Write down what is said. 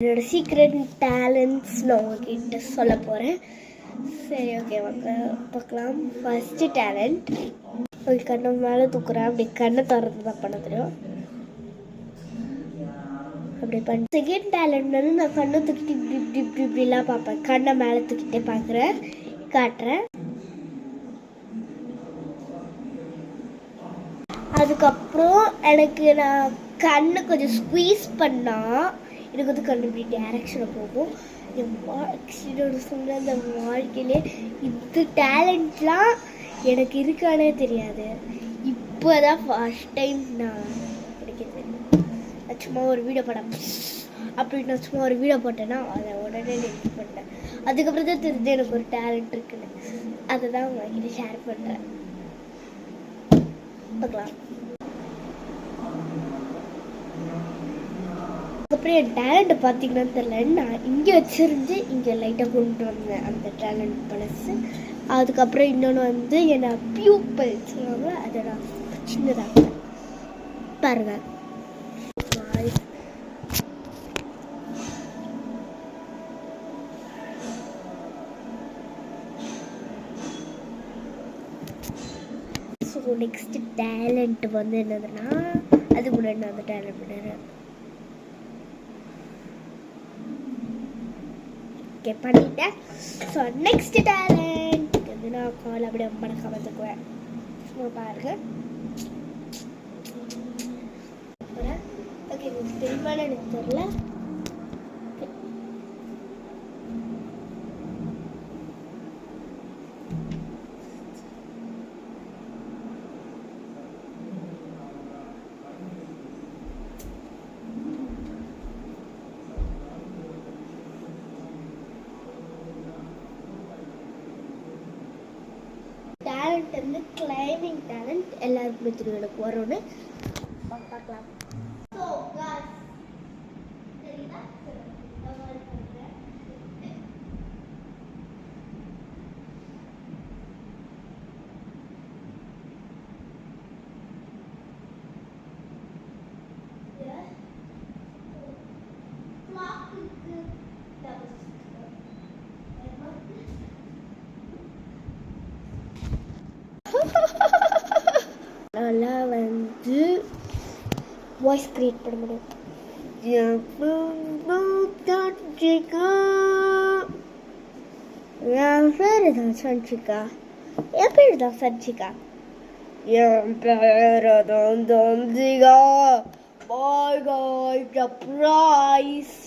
என்னோட secret talents நான் உங்ககிட்ட சொல்ல போகிறேன். சரி, ஓகே, வாங்க பார்க்கலாம். ஃபஸ்ட்டு டேலண்ட், ஒரு கண்ணை மேலே தூக்குறேன், அப்படி கண்ணை திறந்து தான் பண்ண தெரியும். அப்படி பண்ண. செகண்ட் டேலண்ட் வந்து நான் கண்ணை தூக்கிட்டு இப்படி இப்படி இப்படி இப்படிலாம் பார்ப்பேன். கண்ணை மேலே தூக்கிட்டே பார்க்குறேன், காட்டுறேன். அதுக்கப்புறம் எனக்கு நான் கண்ணை கொஞ்சம் ஸ்குவீஸ் பண்ணால் எனக்கு வந்து கண்ணு இப்படி டேரக்ஷனில் போகும். என்னோட சொன்ன அந்த வாழ்க்கையிலே இந்த டேலண்ட்லாம் எனக்கு இருக்கானே தெரியாது. இப்போ தான் ஃபர்ஸ்ட் டைம் நான் கிடைக்கிது. நான் சும்மா ஒரு வீடியோ படம் அப்படி நான் சும்மா ஒரு வீடியோ போட்டேன்னா அதை உடனே டெலிட் பண்ணேன். அதுக்கப்புறம் தான் தெரிஞ்சு எனக்கு ஒரு டேலண்ட் இருக்குன்னு. அதை தான் உங்ககிட்ட ஷேர் பண்ணுறேன். பார்க்கலாம். அதுக்கப்புறம் என் டேலண்ட்டை பார்த்தீங்கன்னா தெரியல, நான் இங்கே வச்சுருந்து இங்கே லைட்டாக கொண்டு வந்தேன் அந்த டேலண்ட் பழசு. அதுக்கப்புறம் இன்னொன்று வந்து என்னை பியூப்பிள் சொல்லுவாங்க, அதை நான் சின்னதாக பாருங்கள். ஸோ நெக்ஸ்ட் டேலண்ட் வந்து என்னதுன்னா, அது முன்னாடி நான் அந்த டேலண்ட் பண்ணுறேன். ஓகே, பண்ணிட்டேன். ஸோ நெக்ஸ்ட் டேலண்ட் வந்து நான் கால் அப்படியே பணக்காம வந்துக்குவேன். சும்மா பாருங்க. ஓகே, உங்களுக்கு தெரியுமான்னு எனக்கு தெரியல. டேலண்ட் வந்து கிளைம்பிங் டேலண்ட் எல்லாருக்குமே தெரியும், எனக்கு வரும்னு பார்க்கலாம். நல்லா வந்து வாய்ஸ் கிரியேட் பண்ண முடியும். என் பேர் தான் சஞ்சிகா. என் பேர் தான் சஞ்சிகா. என் பேர் தான் சஞ்சிகா. பாய் பாய், சர்ப்ரைஸ்.